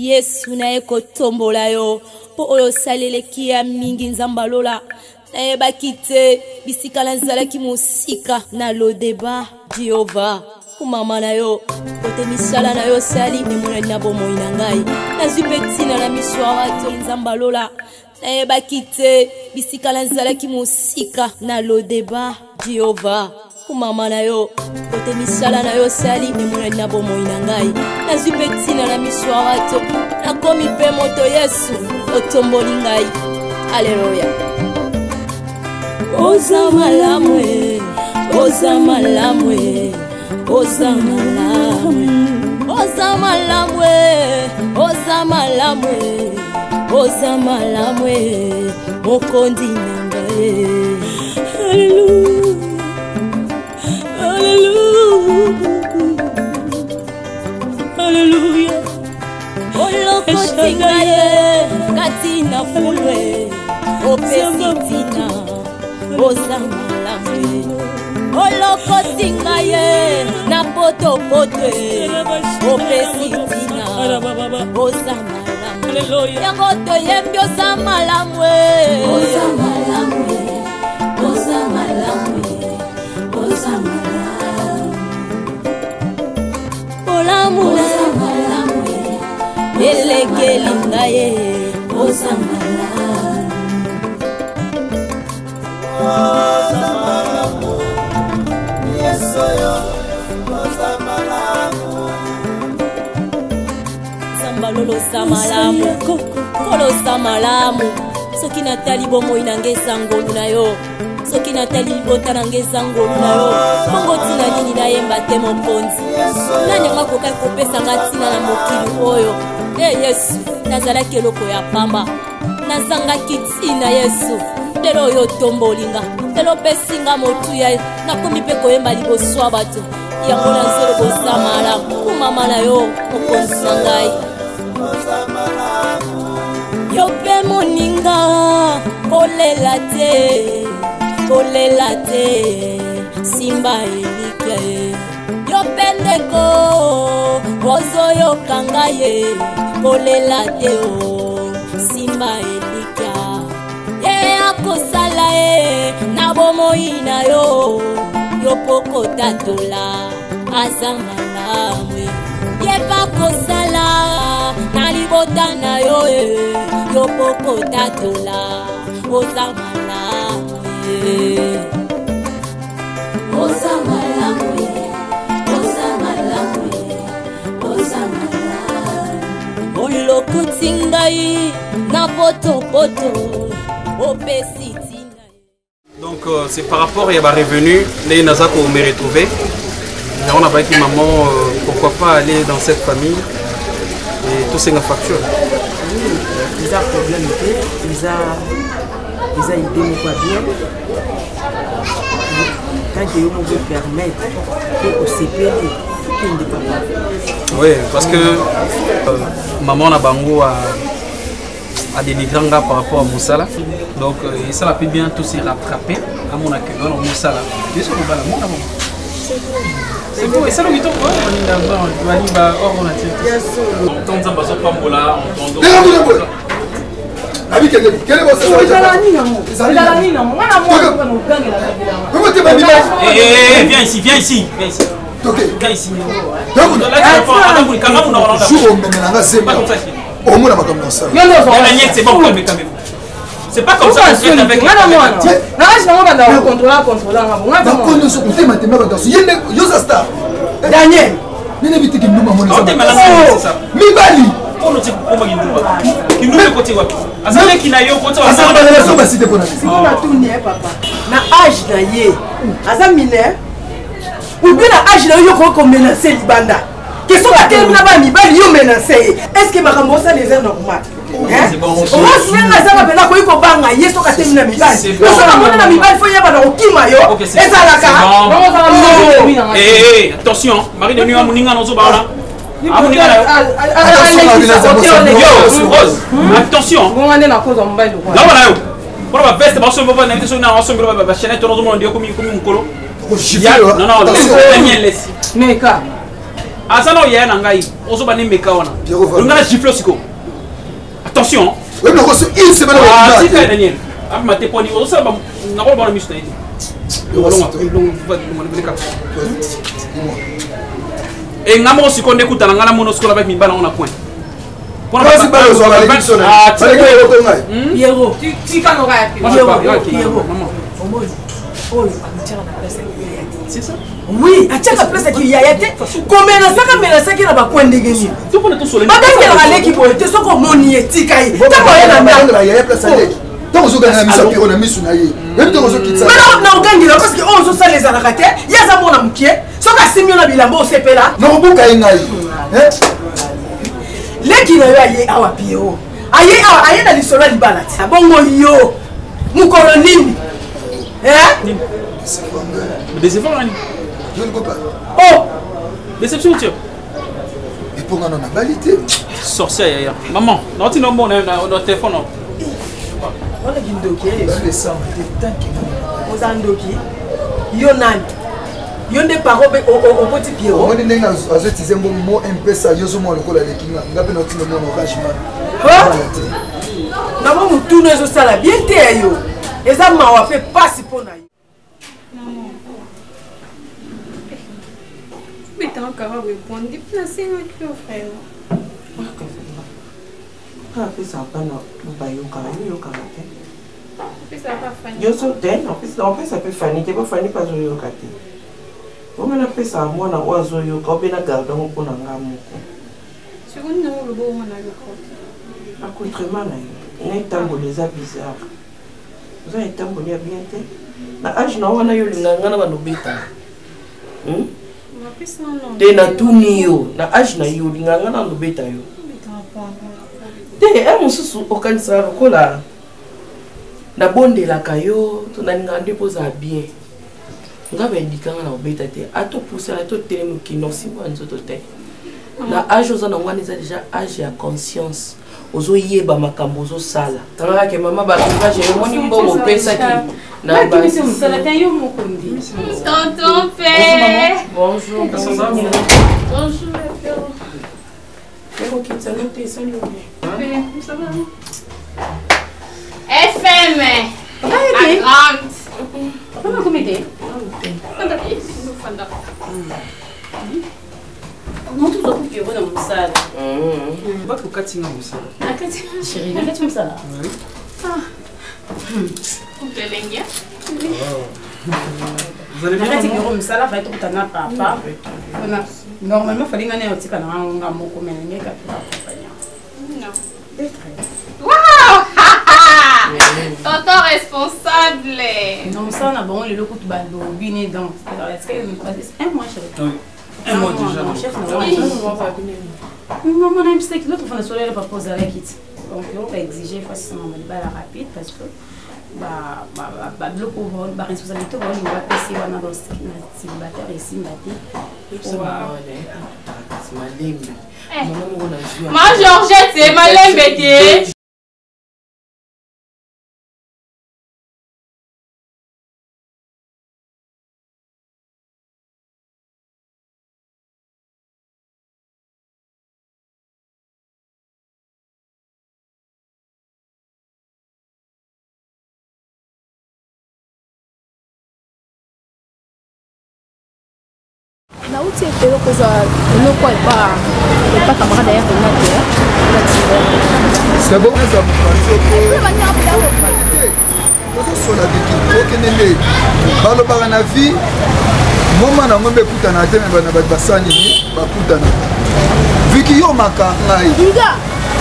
Yesu na eko tombola yo po oyo salele kia mingi nzambalola na ebakite bisika na nzalaki musika na lodeba Jehova kumama na yo kote misala na yo sali memona na bomoi na ngai nazwi betina na miswa to nzambalola na ebakite bisika na nzalaki musika na lodeba Jehova kumama na yo kote misala na yo sali memona na bomoi na ngai nazwi betina na miswa to nakomi pe moto Yesu otomboli ngai haleluya. Oza malamwe, oza malamwe, oza malamwe, oza malamwe, oza malamwe, oza malamwe, mokondi nangae. Hallelujah, hallelujah, hallelujah. Oloko tingaye, katina fulwe, opesitina. Oza malamwe oloko tingaye na poto potwe opesitina oza malamwe yango toyembi oza malamwe oza malamwe oza malamwe oza malamwe oza malamwe elekeli ngaye oza malamwe. Sambalolo samalamu kolo samalamu soki natali bomoi nange sangolu na yo soki natali bota nange sangolu na yo bongo tina nini nayemba te mokonzi nanyanga kokai kopesa nga tina na mokili oyo Yesu nazalaki eloko ya pamba nazangaki tina Yesu lelo oyo tombolinga lelo pesinga motuya nakomi pe koyemba liboso bato yango nazolo kosamala kumama na yo mokonzi na ngai yo pe moninga kolela te simba elike yo pe ndeko ozoyoka ngai kolela te o simba elika akosala na bomoi na yo yopoko tatola aza malamwe yeba kosala na libota na yo yopoko tatola oza malamwe oza malamwe oza malamwe oza malamwe oloko tingai na poto donc c'est par rapport à ma revenu, les Nazako me retrouvé. On a dit maman, pourquoi pas aller dans cette famille et tout c'est une facture. Ils ont problème, ils ont idée quoi bien. Quand ils vont permettre de CPD, oui, parce que maman a bango à délivrer par rapport à Moussala. Donc ça l'a pu bien tout s'y rattraper à mon accueil. Non, Moussala. C'est bon, et ça le guiton quoi? On va on a tiré. Tant ça passe pas mola, on viens ici, viens ici, viens ici. Viens ici. C'est bon, calmez-vous. C'est pas comme ça qu'on traite avec la Daniel. Qu'est-ce que tu as menacé? Est-ce que ma ça les est normal? On va se mettre à ça, mais là, il faut pas gagner ce que tu as menacé. Il faut y avoir un kimayo. Et ça la carte. Attention, Marie de Nuit à Mouninga, nous sommes là. Attention. Pour la veste, parce que vous avez une ensemble de la chaîne, tout le monde dit comme un colo. Non, non, mais Asano yaya nangai. Ozo bani meka wana. On a gifle siko. Attention. Oui, mais une semaine. Ah, si t'es Daniel. Ah, ma t'es poni. Ozo ça va. Na ko bana misu naidi. Et ngamo siko ndekuta na ngala mono sikola avec mibala on a point. Pierrot, tu quand on va Pierrot. C'est ça? Oui, à chaque place qu'il y a été, comme ça, comme ça, qu'il a pas coin de gagner. Tout pour le tout soleil. Madame, il y a un équipe, tu sais comme on y est, Tikaï. Tu as pas il y a place à l'équipe. Tant que vous avez mis ça, on a mis sur naïe. Même tant que vous quittez ça. Mais non, on gagne parce qu'on se les a ratés. Il y a ça, mon ami qui est. Sauf que si on a mis la bosse, c'est là. Non, vous avez naïe. L'équipe est à la Pierrot. Aïe, dans l'histoire du balade. Bon, yo, mon colonine. Hein? Déception, je ne peux pas. Oh! Déception, tu Et pour un balité. Sorcière, maman, non, tu n'as pas notre téléphone. On a une doki, les sangs, des temps qui vont. Aux andoki, Yonan. Yon des paroles au petit Pierrot. On est né à ce tisé, mon mot un peu ça, yosumo le col à l'équipe. N'a pas notre nom au rachement. Quoi? N'a pas nous tourner au salaire. Bien t'es yo. Et ça m'a fait pas si pour naï. Mais t'es encore répondre, déplacer notre frère. Ah, ça pas non, bayo karaté. Ça pas Fanny. Yo sauté, en fait ça peut Fanny, t'es pas Fanny pas yo karaté. On m'a appelé ça moi na oiseau yo ko be na garde on ko na ngamu. Seconde non le beau on a le corps. Accoutrement na yo, tambo les bizarre. Vous avez tambo bien té. Na âge na wana yo linganga na banobeta. Te na tuni yo, na âge na yo linganga na lobeta yo. Te mususu okanisa lokola na bonde la kayo to na ngande poza bien. Ngabe ndikanga na obeta te ato pousser la to telemu kino si kwa nzoto te. Na âge oza na ngwana eza déjà âge ya conscience. Ozo yeba makambo ozo sala. Tanga ke mama ba ka je moni mbongo pesa ki na ba sala ta yo mokondi. Tonton père. Bonjour. Bonjour père. Comment tu t'es noté ça Ça va? FM. La grande. Comment tu m'aides? Non, tout le Pierrot dans mon salle. Pas que Katina vous ça. Chérie, regarde comme ça. Oui. Vous allez bien? Papa. Normalement, il fallait gagner un petit peu de Tonton responsable. Non, ça, on a bon, le loco de bando, biné dans. Est-ce que un mois, chérie? Oui. Un mois déjà. Mon chef, non, mon ami, c'est que l'autre fois, on a pas posé avec it. Donc, on va exiger forcément une balle rapide parce que bloc au vol, responsabilité au vol, on va passer dans le célibataire et Ma Georgette, c'est ma lembêté. Na uti eloko za eloko pas camarade ya c'est bon ça sola biki okende balobaka na vie moma na ngombe kutana te me bana basani bakutana viki yo maka ngai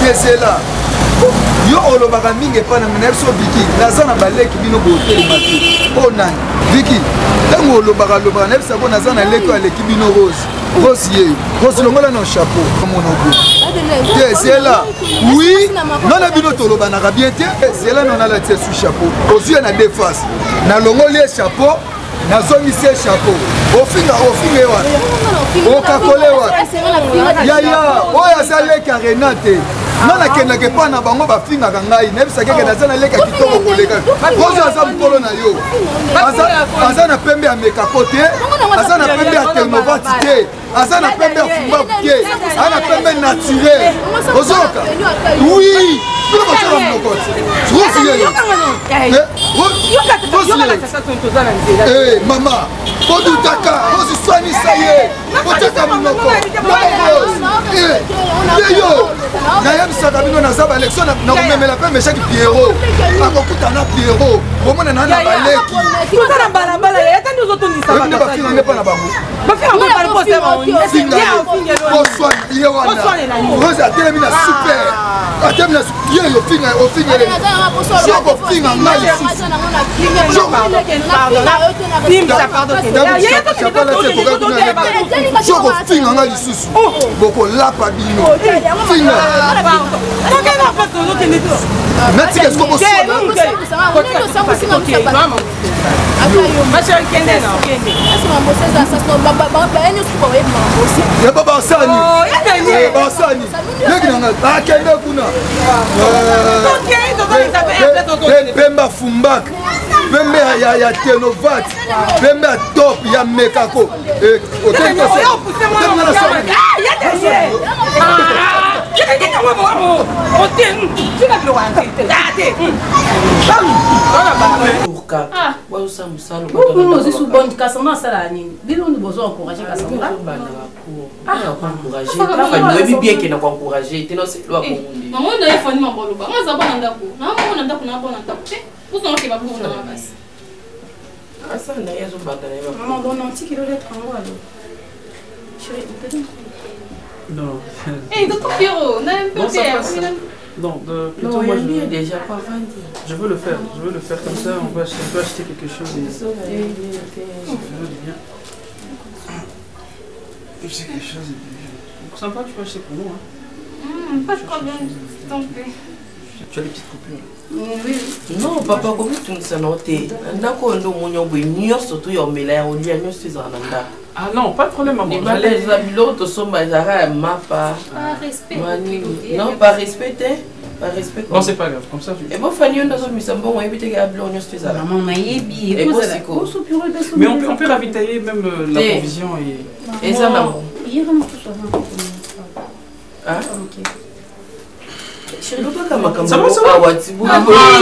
ezela yo olobaka mingi epa na mena biso biki naza na baleki bino botelema te mpo nani viki ntango olobaka na biso po naza na leki aleki bino rose ye rose longola na chapeau monobo te ezela oui nana bino tolobanaka bien te ezela nonala tie su chapeau ozwi na deux faces nalongoli ye chapeau nazongisi ye chapeau ofinga wana okakole wana yaya oyo aza leki arena te nga nakendake mpa na bango bafingaka ngai nayebisaki eke naza naleka kitoko koleka rozo aza mokolo na yo aza na pembe ya mekako te aza na pembe ya ternovati te aza na pembe ya fumbabu te aza na pembe naturel ozoyoka wi bino bosala monoko te mama kodutaka oziswanisa ye kotaka monoko yeyo nayebisaka bino naza baelektio nakomemela mpe meshaki piero akokuta na piero komona na na baleki bafinga nde mpa na bango oswana ye wana rose atelemi na super atelemi na ye ofinga sokofinga ngai sokofinga ngai lisusu bokolapa bino finga natika siko boswana yaba basani leki nanga akende kuna pemba fumbaka pembe ya tenovat pembe ya top ya mekako Non. Hey, docteur Pierrot, on a un peu Non, ça de... passe. Non, plutôt moi je déjà pas vendu. Je veux le faire comme ça, on peut acheter quelque chose. Je veux bien. C'est quelque chose de sympa, tu peux acheter pour nous. Hein. Pas de problème, tant pis. Tu as les petites coupures. Oui. Non, papa, comme tu me sais noter, d'accord, on a oublié surtout on met là, on lui a mis sur un anda. Ah non, pas de problème, maman. Les malais, les l'autre sont bazara, ma pas. Pas respect. Non, pas respecter. Pas respect. Non, c'est pas grave, comme ça. Et bon, Fanny, on a mis ça bon, on a évité qu'à blanc, on a fait ça. Maman, maïebi. Et bon, c'est quoi? Mais on peut ravitailler même la provision et. Et ça, maman. Ah, ok. Chérie, ça va, ça va.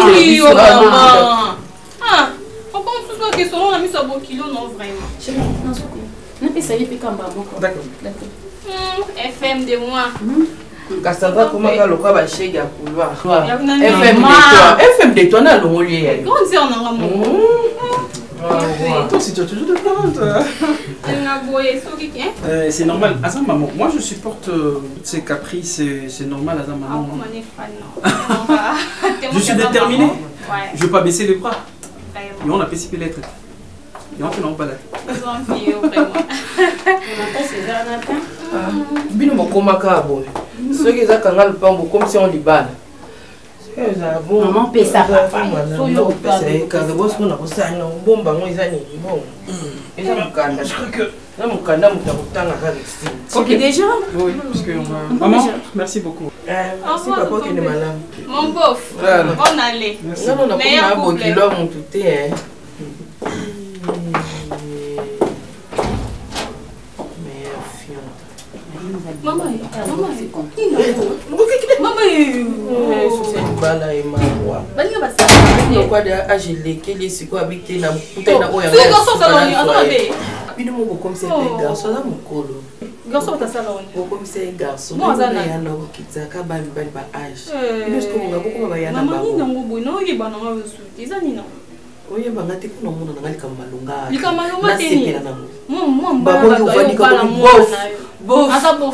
Oui, maman. Ah, on pense que selon on a mis sur bon kilo, non, vraiment. Chérie, non, c'est quoi? On a essayé de faire un bambou. D'accord. FM de moi. Cassandra, comment tu as le quoi, chèque à couloir? FM de toi, on a le molier. Comment c'est en amour? Toi, si tu as toujours de plaintes. C'est normal. Azam maman, moi je supporte toutes ces caprices, c'est normal Azam maman. Je suis déterminé. Je ne veux pas baisser les bras. Et on a PCP lettres. Et on fait non pas là. Bino mokoma kabo. Ceux qui ont kangal pambo comme si on libane. Maman paie ça papa. Soyo pese ka boss ko na kusanya bomba ngo izani bon. Eza mukanda. Je crois que na mukanda mutakutanga kali. OK déjà? Oui, parce que maman, merci beaucoup. Merci papa qui est malade. Mon bof. On allait. Non non, meilleur couple. Kilo mututé hein. Maman, c'est compliqué. Maman, c'est une balle et ma voix. Pourquoi agile qu'il est quoi habiter dans putain na oya. C'est garçon salon, attendez. Bino mo comme c'est un garçon là mon colo. Garçon ta salon. Comme c'est un garçon. Moi ça na yana okitaka ba âge. Bino ce qu'on va beaucoup ba yana ba. Maman ni nango boy no yeba na wa su. Ezani na. Oye banga te kuna mona ngali kamalunga. Likamalunga te ni. Moi mbaba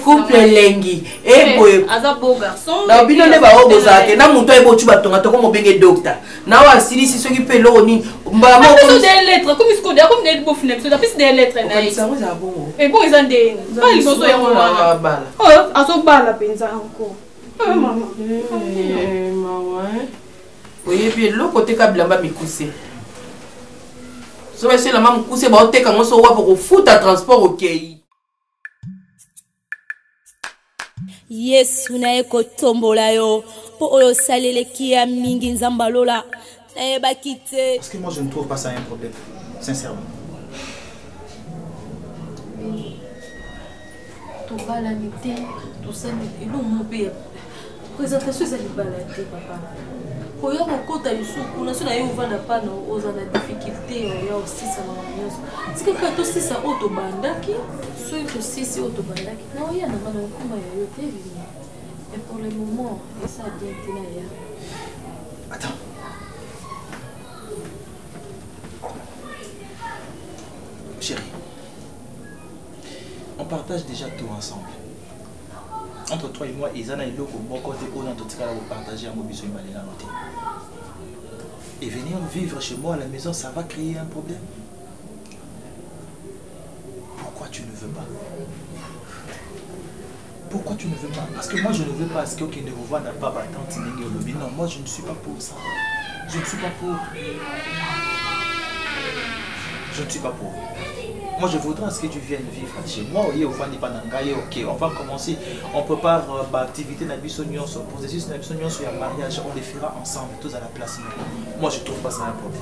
couple lengi et boy aza beau garçon na bino ne ba oboza ke na muto ebo chuba tonga to ko mobenge docteur na wa silisi soki pe lo ni mbaba mo ko des lettres comme ce qu'on dit comme des beaux films ça plus des lettres na ça vous a bon et bon ils ont des pas ils sont ya mwana bala oh aso bala penza encore maman maman oye bien lo côté ka bilamba mikuse so ba c'est la maman mikuse ba oteka ngoso wa pour futa transport OK. Yesu na ekotombola yo po oyo saleleki ya mingi nzamba lola na yebaki te. Parce que moi je ne trouve pas ça un problème, sincèrement. tobalani te tosali elongo mpe présentation ezali bala te papa koya kokota lisuku na so na ye ovanda pana oza na difficulté ya osisa na nyonso tika kaka tosisa oyo tobandaki soki tosisi oyo tobandaki na oya na ngana nkuma ya yo te bini et pour le moment esa bien te na ya. Attends. Chérie, on partage déjà tout ensemble. Entre toi et moi, Izana et Loko, mon côté, on a tout partager un mobile sur une balai. Et venir vivre chez moi à la maison, ça va créer un problème. Pourquoi tu ne veux pas? Pourquoi tu ne veux pas? Parce que moi je ne veux pas ce que ne vous voit n'a pas tante Nengi Olobi. Non, moi je ne suis pas pour ça. Je ne suis pas pour. Je ne suis pas pour. Moi je voudrais à ce que tu viennes vivre chez moi. Ok, on va commencer. On prépare l'activité de Nabissonion, sur le processus de Nabissonion sur un mariage. On les fera ensemble, tous à la place. Moi je ne trouve pas ça un problème.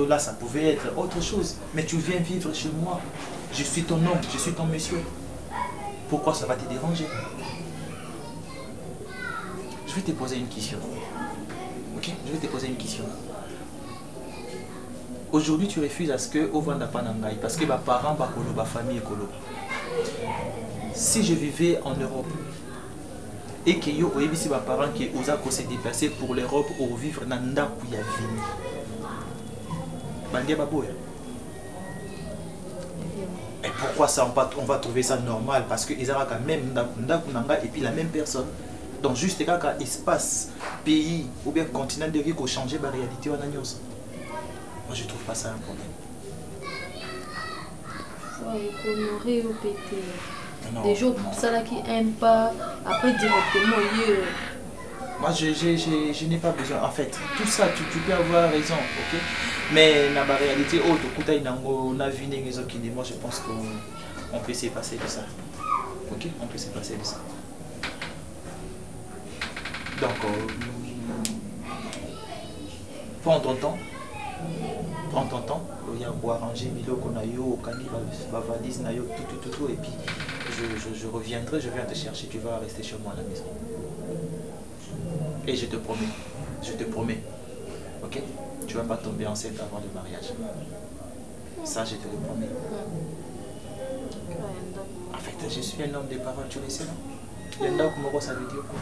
Là ça pouvait être autre chose. Mais tu viens vivre chez moi. Je suis ton homme, je suis ton monsieur. Pourquoi ça va te déranger? Je vais te poser une question. Ok? Je vais te poser une question. Aujourd'hui, tu refuses à ce que Ovanda Panangaï, parce que ma parents, ma famille, si je vivais en Europe et que yo oebisi ma parents qui osa ko se déplacer pour l'Europe ou vivre dans ndaku ya vini. Bandia baboya. Et pourquoi ça on va trouver ça normal? Parce que ils ont quand même ndaku nanga et puis la même personne. Donc juste kaka espace, pays ou bien continent de vie qu'on changer la réalité en agnos. Moi je trouve pas ça un problème. Faut honorer au pété. Des jours ça là qui aiment pas après directement moi je n'ai pas besoin en fait tout ça tu peux avoir raison, ok, mais dans la réalité moi je pense qu'on peut se passer de ça, ok, on peut se passer de ça. Donc prends ton temps, il y a pour arranger Milo qu'on a eu au Kani, ma valise na yo tout et puis je reviendrai, je viens te chercher, tu vas rester chez moi à la maison. Et je te promets, ok, tu vas pas tomber enceinte avant le mariage. Ça je te le promets. En fait, je suis un homme de parole, tu le sais, non? L'endroit ça veut dire quoi?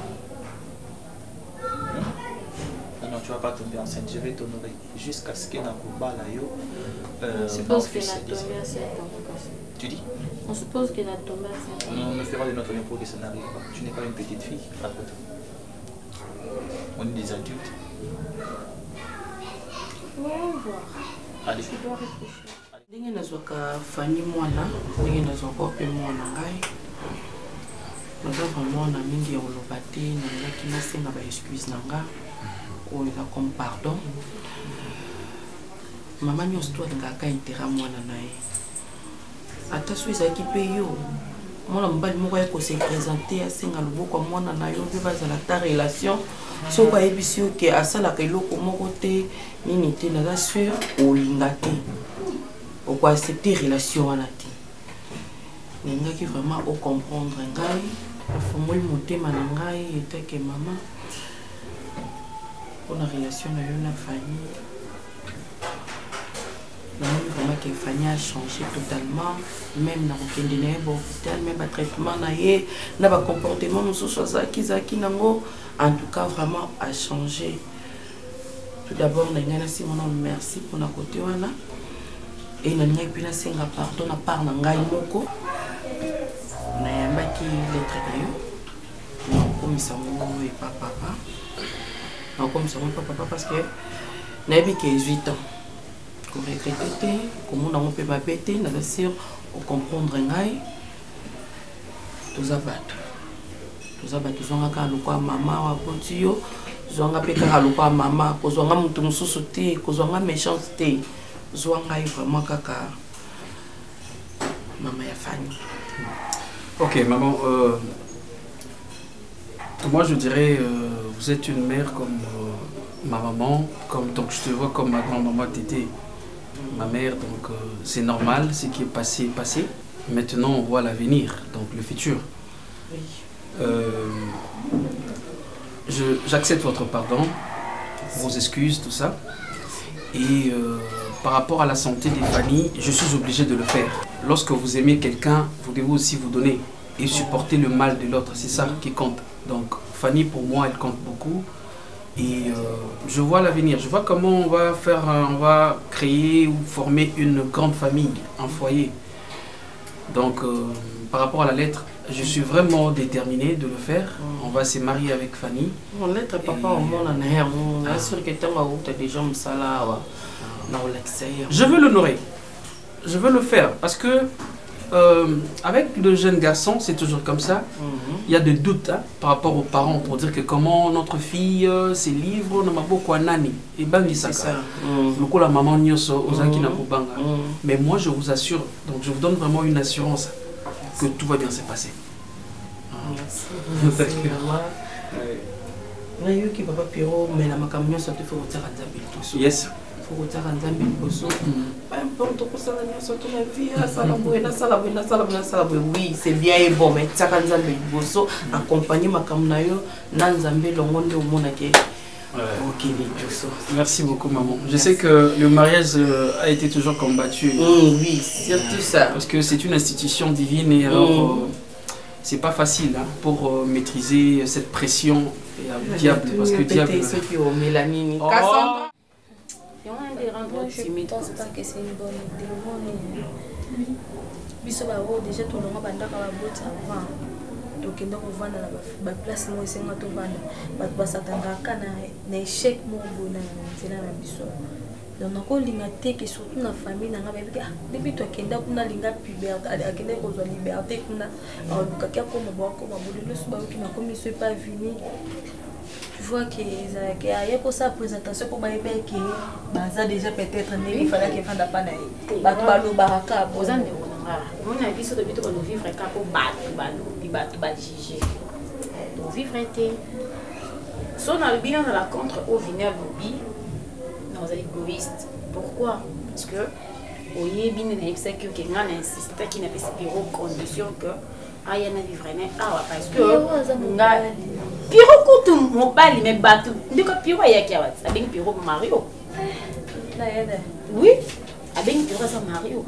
Non, tu vas pas tomber enceinte, je vais t'honorer jusqu'à ce que Nakuba la yo. On suppose qu'elle a tombé enceinte. Tu dis? On suppose qu'elle a tombé enceinte. On ne fera de notre mieux pour que ça n'arrive pas. Tu n'es pas une petite fille, après tout. On est des adultes. On va voir. Allez. Je dois réfléchir. Ndenge nazwaka fani mwana, ndenge nazwaka pe mwana ngai. Naza vraiment na mingi ya koloba te, nalingaki nasenga ba excuse na nga oyo eza comme pardon. Mama nyonso to alingaka intérêt mwana na ye. Ata so ezalaki mpe yo mwana mobali moko aye kose présente asenga loboko ya mwana na yo mpe bazala ta relation soki ayebisi yo ke asalaka eloko moko te nini te naza sûr olinga te okoaccepte relation wana te. Nalingaki vraiment ocomprendre ngai afungoli motema na ngai etake mama mpona relation na yo na famille. Vraiment que Fanny a changé totalement, même dans le hôpital, même le traitement, le comportement, en tout cas vraiment a changé. Tout d'abord, merci pour notre côté. Et nous avons pardon à part de Moko. Nous avons les traits. Nous avons et papa. Nous avons papa parce que nous avons 18 ans. Pour regretter, comme on a pu m'appêter, nous avons sûr comprendre ngai. Tous abattre. Tous abattre. Tous on a qu'à l'oua maman, à potio. Tous on a pété à l'oua maman. Tous on a monté mon sous-sauté. Tous on a méchanceté. Tous on a vraiment caca. maman et Fanny. Ok, maman. Moi, je dirais, vous êtes une mère comme ma maman, donc je te vois comme ma grand-maman t'étais ma mère, donc c'est normal, ce qui est passé est passé. Maintenant, on voit l'avenir, donc le futur. Oui. J'accepte votre pardon, vos excuses, tout ça. Et par rapport à la santé des familles, je suis obligé de le faire. Lorsque vous aimez quelqu'un, vous devez aussi vous donner et supporter le mal de l'autre. C'est ça qui compte. Donc Fanny, pour moi, elle compte beaucoup. Et je vois l'avenir. Je vois comment on va faire, on va créer ou former une grande famille, un foyer. Donc par rapport à la lettre, je suis vraiment déterminé de le faire. On va se marier avec Fanny. Mon lettre, papa, au monde en air. Je suis sûr que tu as des gens qui je veux l'honorer. Je veux le faire parce que avec le jeune garçon, c'est toujours comme ça. Il y a des doutes par rapport aux parents pour dire que comment notre fille, ses livres, n'a pas beaucoup nani. Et ben c'est ça. Le la maman nyoso ozaki na banga. Mais moi je vous assure, donc je vous donne vraiment une assurance que tout va bien se passer. Merci. Papa Piro, mais la macamio ça te fait au yes. Oui, c'est bien et bon, mais accompagner ma caméra, merci beaucoup, maman. Je sais que le mariage a été toujours combattu. Oui, surtout ça. Parce que c'est une institution divine et alors c'est pas facile pour maîtriser cette pression et diable. Parce que diable. Je ne pense pas que c'est une bonne idée. Biso déjà tout le monde a avant. Donc on va dans la place moi c'est moi tout vendre. Ba satanga kana na échec mon bon na biso. Donc on linga te que surtout na famille na nga ba depuis toi kenda kuna linga puberté akende ko zo liberté kuna kakia ko maboko mabulu so ba ki na comme c'est pas venu. Tu vois qu'il y a pour sa présentation pour que baza déjà peut-être il fallait qu'il fasse pas na balo baraka bozande on a vu sur le but de vivre quand pour battre juger donc vivre était son albien dans la contre au vinaigre lobby nous égoïstes. Pourquoi? Parce que au yébine na c'est que ngana insiste qui n'a pas bureau condition que aya na vivre na parce que nga Piro kutu mobali me batu ndiko Piro yaki awat abeng Piro Mario oui abeng Piro sa Mario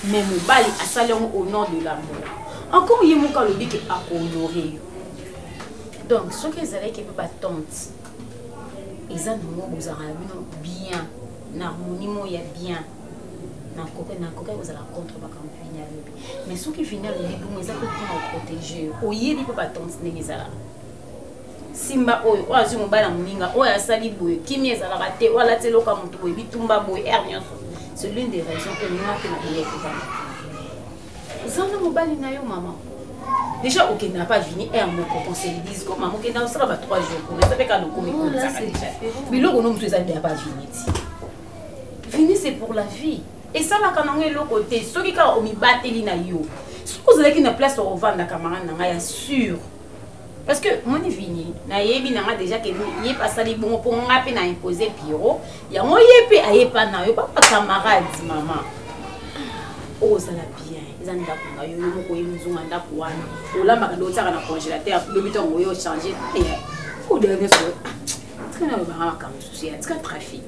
mais mobali asali au nom de l'amour encore yemo ka lobi ke akonorer donc ce que zalaki ke pas tante ezana mo bozara bien na harmonie mo ya bien na koka vous allez contre ba campagne mais ce qui finit le libre mais ça peut pas protéger oyebi pas tante nezala simba oyo wazi mobala moninga oyo asali boye kimi ezalaka te wala te loka moto boye bitumba boye nyonso c'est l'une des raisons que ninga pe na boye kozala zana mobali na yo maman déjà ok n'a pas venu moko penser ils disent comme maman que dans ça va 3 jours pour ça fait ka loko mais comme ça déjà biloko no mtu ezali pas vini c'est pour la vie et ça la kanango eloko te soki ka omibateli na yo soki ozalaki na place au vendre camarade na ya sûr. Parce que mon vini na yebi nanga déjà que yé pas sali bon pour ngapi na imposer Piro ya mo yepi ayepa na yo papa camarade maman oh ça la bien ils en da ko yo mo ko yimzunga nda ko wana ola makalo tsaka na congélateur le biton ngo yo changer au dernier soir tsana ba ma ka souci tsaka trafic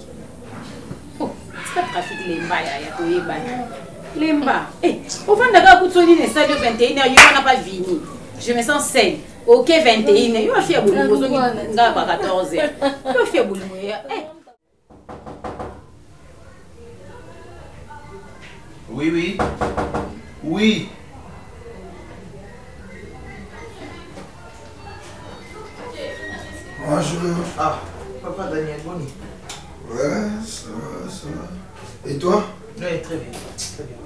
oh tsaka trafic lemba ya to yeba lemba au fond daga kutsoni ne salle 21 yo na pas vini je me sens saine. Ok, 21, il va faire beaucoup de choses. Il va faire 14 heures. Il va faire beaucoup de choses. Oui, oui. Oui. Bonjour. Ah, papa Daniel Boni. Ouais, ça va, ça va. Et toi? Oui, très bien. Très bien.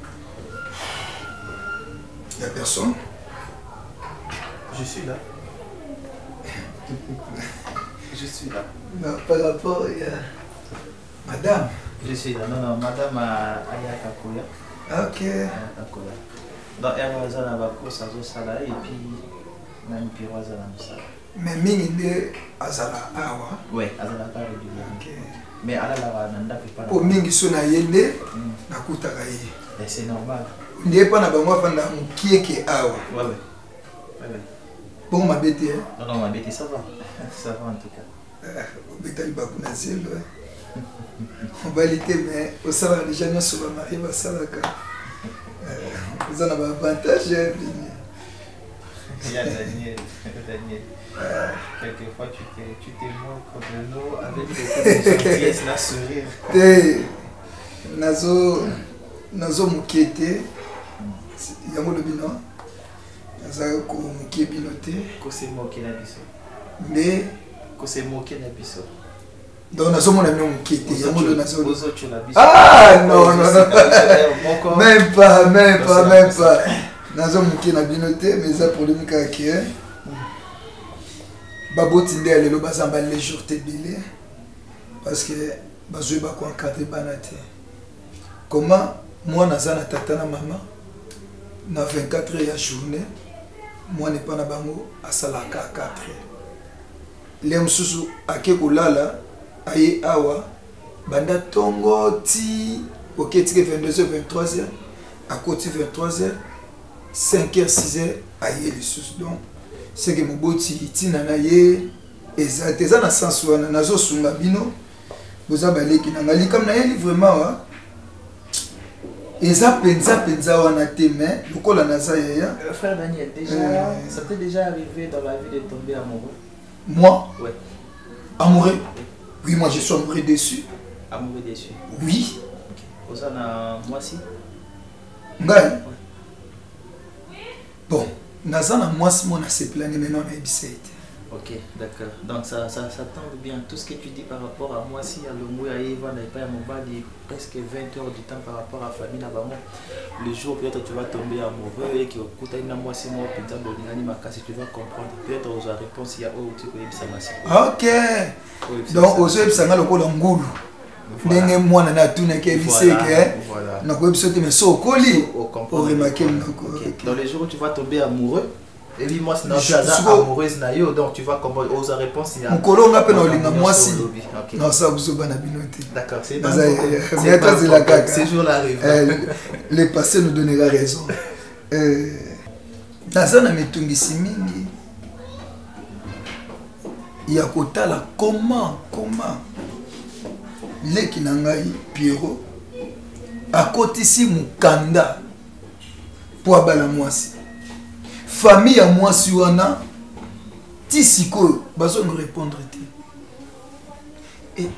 Il n'y a personne? Je suis là. Je suis là. Non, par rapport à madame. Je suis là. Non, non, madame Ayaka Koya. Ok. Ayaka Koya. Dans Air na bakosa zo sala et puis na mpiro za na msala. Mais mingi nde azala awa. Ouais, azala ka régulier. OK. Mais ala la nanda pe pas. Pour mingi so na yende na kutaka ye. Mais c'est normal. Ndiye pa na bango afanda mukieke awa. Ouais ouais. Ouais. Bon ma bête Non non, ma bête ça va. Ça va en tout cas. Betali bakuna zelo. On va l'été mais au salaire les gens sont pas mariés va salaka. Vous en avez avantage. Il y a Daniel. Quelquefois tu te moques de nous avec beaucoup de gentillesse, la sourire. Nazo mukete. Yango le bino. Nazo ko mukie binote. Ko se moquer na biso. Mais ko se moquer na biso. Donc nazo mona mi mukete. Yango le nazo. Ah non. Même pas. Nazo mukie na binote mais ça problème kaki. Baboti nde lelo bazamba légèreté belé parce que bazoi ba ko encadrer banate. Comment moi nazana tata na maman na 24 heures ya journée moi n'est pas na bango asalaka 4 heures. Les mususu ake kolala aye awa banda tongo ti oketike 22h 23h à côté 23h 5h 6h aye les sous donc c'est que moboti tina na ye ezateza na sens wana nazo sunga bino boza baleki na ngali comme na ye vraiment wa eza penza wana te mais lokola naza ya frère Daniel déjà ça t'est déjà arrivé dans la vie de tomber amoureux? Moi? Ouais. Amoureux? Oui, moi je suis amoureux déçu. Amoureux déçu? Oui. OK. Osana moi si? Ngai? Bon. Nazana moi si mon a se plané maintenant on a ebisé. OK, d'accord. Donc ça tombe bien. Tout ce que tu dis par rapport à moi si à l'omwe à Eva n'a pas à Mobali presque 20 heures du temps par rapport à famille na bango. Le jour peut-être tu vas tomber amoureux et que kuta ina moi si moi pinta boningani makasi tu vas comprendre. Peut-être aux réponse il y a où tu peux ebisa masi. OK. Donc aux ebisa ngalo ko ngulu. Ndenge mwana na tuna ke ebisé que na ko ebisé mais so koli au remarquer dans les jours où tu vas tomber amoureux. Et puis moi c'est notre amoureuse na yo donc tu vas comprendre aux réponses il y a mukolo nga pe na olinga mwasi non ça vous bana binote d'accord c'est ces jours là arrive le passé nous donnera raison nazana mitungisi mingi ya kotala comment leki na ngai Pierrot akotisi mukanda po abala mwasi famille à moi si wana ti siko bazo nous répondre te et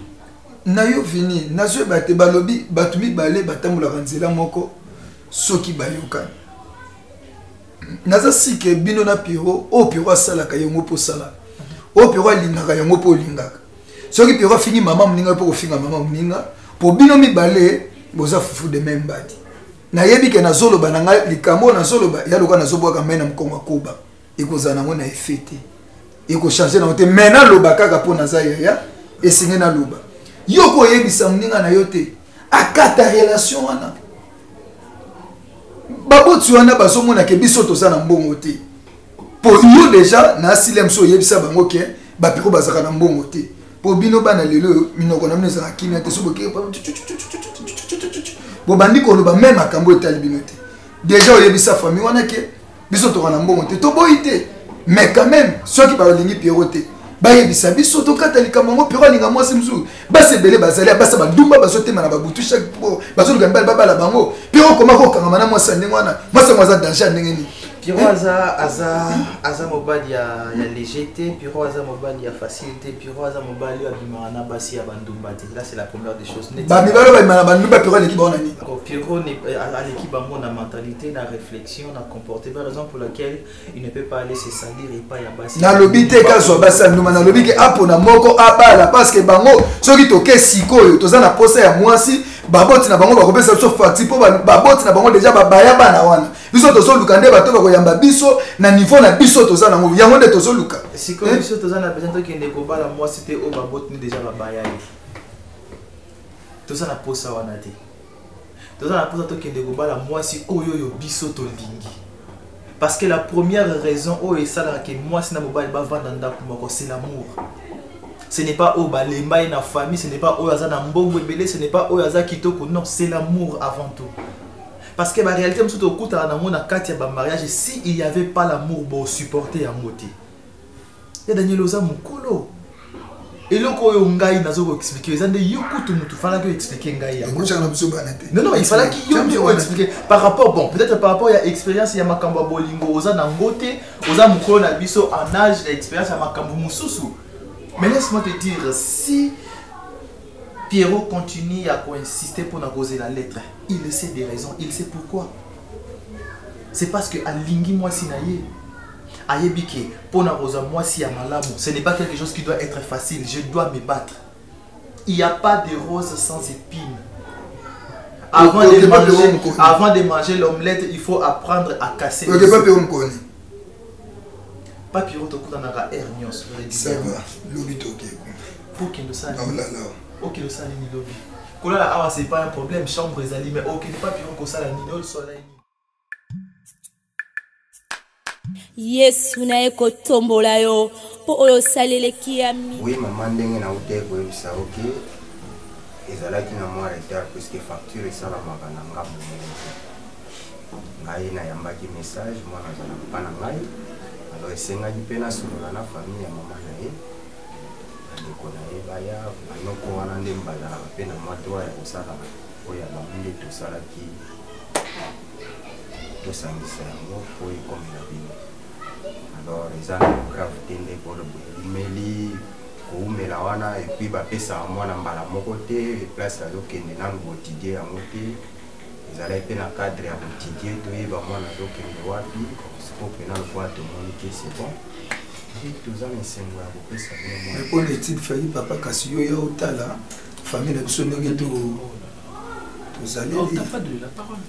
nayo vini nazo bate balobi batumi balé batamula kanzela moko soki bayoka naza sike bino na Pierrot o Pierrot sala ka yongo po sala o Pierrot lingaka yongo po lingaka soki Pierrot fini maman mninga po finga maman mninga po bino mi balé boza fufu de même badi na yebi ke na zolo bananga likambo na zolo ba ya loka na zobwaka mena mkongo koba ekozana ngo na efete eko changer na te mena loba kaka po na za ya esinge na loba yoko yebisa mninga na yote akata relation wana baboti wana bazomona ke biso toza na mbongo te po yo déjà na silem so yebisa bango ke ba piko bazaka na mbongo te po bino bana lelo minoko na mino za kimia te soboke bobandi koloba même akambo etali binote déjà oyebisa famille wana ke biso to kana mbongo te to boyite mais quand même ceux qui parlent lingi Pierrot te ba yebisa biso to katali kamango Pierrot linga mwasi mzu base belé bazali basa badumba bazotema na babutu chaque po bazoluka mbala babala bango Pierrot koma ko kanga mana mwasi ndenge wana mwasi mwaza danger ndenge ni Pierrot aza mobali ya légèreté, Pierrot aza mobali ya facilité, Pierrot aza mobali ya bimana basi ya bandumba te. Là c'est la première des choses. Ba mibalo ba bimana bandumba Pierrot l'équipe on a ni. Pierrot à l'équipe bango na mentalité, na réflexion, na comportement, raison pour laquelle il ne peut pas aller se salir et pas ya basi. Na lobi te ka zo basa nduma na lobi ke apo na moko abala parce que bango soki toke sikoyo toza na posa ya mwasi baboti na bango bakopesa so facture po baboti na bango déjà babaya bana wana. Biso tozoluka nde bato bakoyamba biso na niveau na biso toza nango yango nde tozoluka siko biso toza na besoin to kende ko bala moi c'était au babot ni déjà babaya toza na posa wana te Dans la pose qui est global, moi si oyo biso to lingi. Parce que la première raison oh et ça là que moi si na mobile ba vanda pour c'est l'amour. Ce n'est pas oh balemba na famille, ce n'est pas oh aza na mbongo belé, ce n'est pas oh aza kitoko, non, c'est l'amour avant tout. Parce que la réalité me au coup na mona katia ba mariage si il y avait pas l'amour pour supporter à moté. Il y a Daniel Oza mukolo. Et le ko ngai nazo expliquer zande yokutu mutu fala que expliquer ngai. Non non, il fallait qu'il yo expliquer par rapport bon, peut-être par rapport à expérience ya makambo bolingo oza na ngote, oza mukolo na biso en âge d'expérience ya makambo mususu. Mais laisse-moi te dire, si Pierrot continue à insister pour causer la lettre, il sait des raisons, il sait pourquoi. C'est parce que à Lingui moi sinaye, à Yebike, pour causer moi si à Malamu, ce n'est pas quelque chose qui doit être facile, je dois me battre. Il n'y a pas de roses sans épines. Avant de manger l'omelette, il faut apprendre à casser les œufs. Pas Pierrot au coup dans la hernios. Ça va, l'obito qui est pour qu'il le sache. Oh là là. Ok, le salle ni lobby. Quand là, c'est pas un problème, chambre est allée, mais ok, pas Pierrot qu'on salle ni le soleil. Yesu na eko tombola yo po oyo salele kiami. Oui, maman ndenge na ute ko bisa ok. Ezalaki na moi retard puisque facture et ça la magana ngambo. Ngai na yambaki message moi na zana pa na ngai. Alors esengaki pe na solola na famille ya maman na ye. Ndeko na ye baya banoko wana nde mbala pe na moi to ya kosala oya ba munde to salaki. To sangisa yango po ekomela bino. Alors les gens grave tende pour le meli koumela wana et puis ba pesa mwana mbala moko te place azo kende na quotidien ya moté ils allaient pe na cadre ya quotidien to yeba mwana zo kende wapi pour que na le voit tout monde que c'est bon et tout ça mais c'est moi pour pesa bien mais pour les petites familles papa Kasiyo ya otala famille na biso ndenge to zali on t'a pas donné la parole.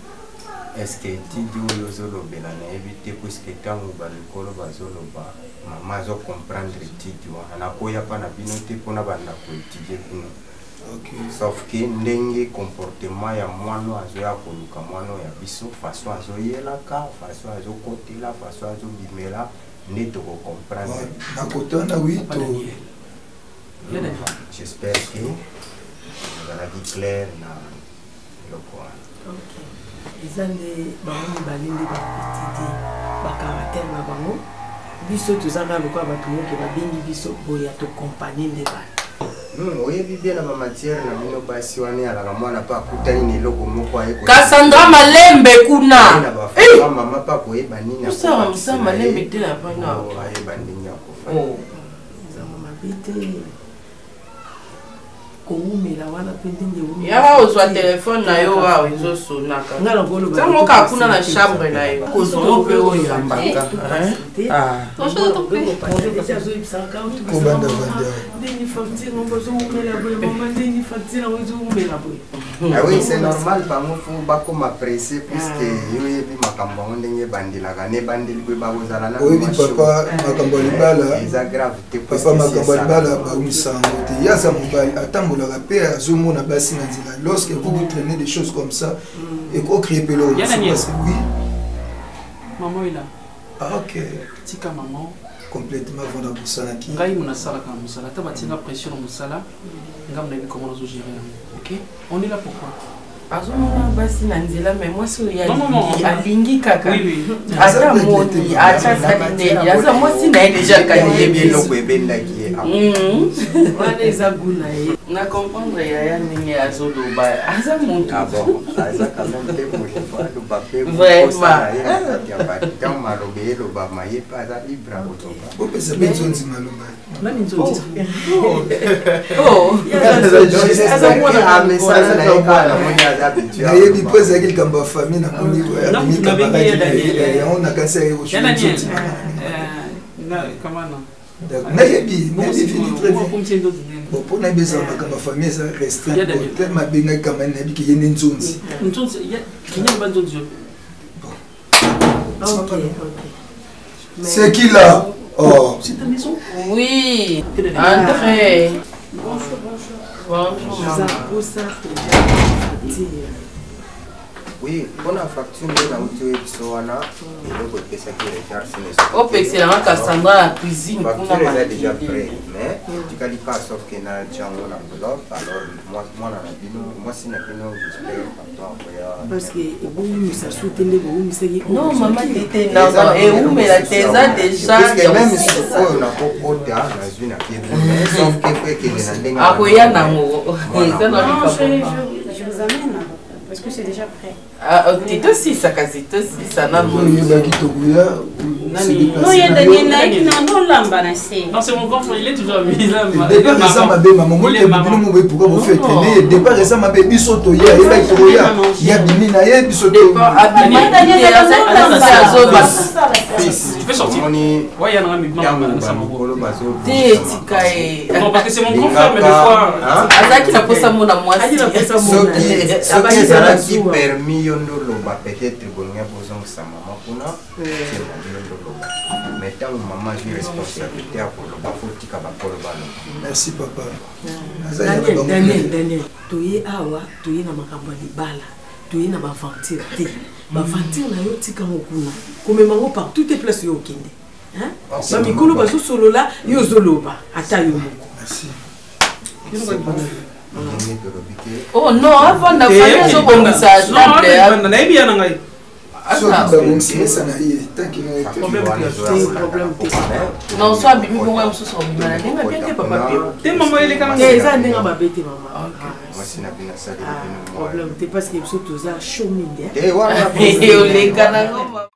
Est-ce que tu dis aux Zolobela na éviter puisque quand on va le colo va Zoloba maman zo comprendre tidio ana koya pa na binote pona banda ko étudier kuno. OK. Sauf que ndenge comportement ya mwana azo ya koluka mwana ya biso façon azo yela ka façon azo kotela façon azo bimela neto ko comprendre. Na kotana oui to. J'espère que ça va être clair na le point. OK. Ils ont des banques balines d'étudier, des caractères na bango. Biso tous en train de quoi batumo qui va bien biso boya to compagnie des balles. Oui, bien na matière na mino basi wane ala mwana pa kutani ni loko moko ayeko. Cassandra Malembe kuna. Eh, mama pa ko eba nini na. Ça Malembe te la pa na. Oh, ayeba ndinya ko fa. Oh. Ça mama bité. Ya ozwa telefone na yo wa ezosonaka ntango kakuna na chambre na yo kozongo mpe oyo yambaka oui, c'est normal bango fo bakoma pressé puisque yo yebi makambo ngo ndenge bandilaka ne bandeli kwe bakozala na oyebi papa makambo libala eza grave te papa makambo libala baumisango te yaza mobali atambola pe azomona basi na nzela lorsque vous traînez des choses comme ça et qu'on crée pelo oui maman est là. Ah, ok tika maman complètement vendre pour ça qui ngai mona sala ka musala ta batinga pression musala ngam na bi comment zo gérer OK on est là pourquoi azomona basi na nzela mais moi si ya alingi kaka ata moni ata salinde aza moi si na déjà kanye bien loko ebenda ki wana eza guna ye na comprendre ya ndenge azoloba aza muntu ah bon aza quand même te pour le papier vraiment quand malobe lo ba maye pa za libre kotoba o pesa bezonzi maloba na minzonzi oh aza mwana message na ekala mwana nayebi po ezalaki likambo ya famille na moni on a kasi aye nayebi fini très bien mpo nayebi ezala makambo ya famille eza restreint te mabengaki kama nayebi ke ye nde nzonzi c'est qui là? Oh. C'est ta maison? Oui. André. Bonjour. Bonjour. Oui, on a facture de la outil Soana et donc on peut s'acquérir au pexel en Cassandra la cuisine facture est déjà prêt mais tu quali pas sauf que na jango na enveloppe alors moi na bino moi si na bino parce que bon ça soutenir bon c'est non maman était dans et où mais la tesa déjà parce que même si on a beaucoup de temps na zui na pied sauf que na ndenga ah oui ya nango je vous amène parce que c'est déjà prêt. Ah, tu aussi ça quasi tout aussi ça n'a pas. Non, il y a Daniel qui n'a pas l'embarrassé. Non, c'est mon grand-frère, il est toujours bizarre. Départ récemment, ma belle maman, moi, pourquoi vous faites tenir? Départ récemment, ma belle bisoto, il y a Bimina, il y a bisoto. Tu peux sortir? Ouais, il y en a un non, parce que c'est mon grand-frère, mais des fois. Azaki n'a pas ça mon amour. Qui permis yondoloba peut-être bonga bozong sa maman kuna c'est yondoloba mais tant maman j'ai responsabilité pour le ba faut tika ba koloba. Merci papa. Daniel toye awa toye na makambo libala toye na ba aventure te ba aventure na yo tika ngokuna comme mango partout tes places yo kende hein ba mikolo ba solo la yo zoloba ata yo moko. Merci. Oh non, avant d'avoir ce bon message, non, soit bimi pour moi, ce sont malades. Bien que papa t'es maman, il est quand même. Ça n'est pas bête, maman. Moi, c'est n'a pas ça. Problème, t'es parce que surtout ça chôming. Et voilà. Les canards.